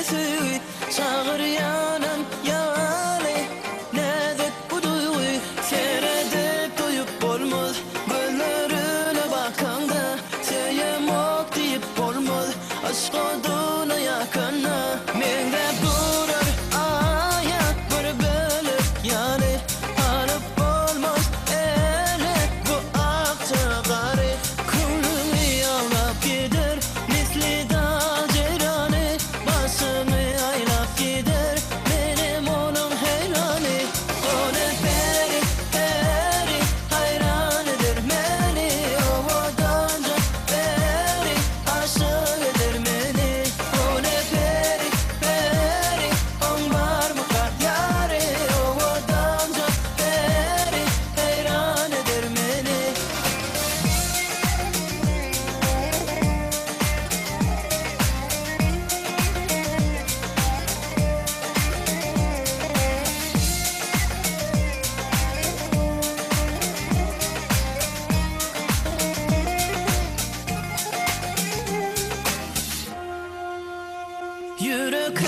sesi çağır yanım yali nedir bu duygu seyredip duyup olmaz gözlerine bakanda sevmek deyip olmaz aşk oduna yakına mende durar hayat bir bölüp yani alıp olmaz ele bu akçaları kulümi yağlap gider misli da cerani başımı aylap gider benim onun heyrani o ne peri peri hayran eder beni o odanca peri aşık eder beni o ne peri peri on var mı kalp yari o odanca peri hayran eder beni. Yürek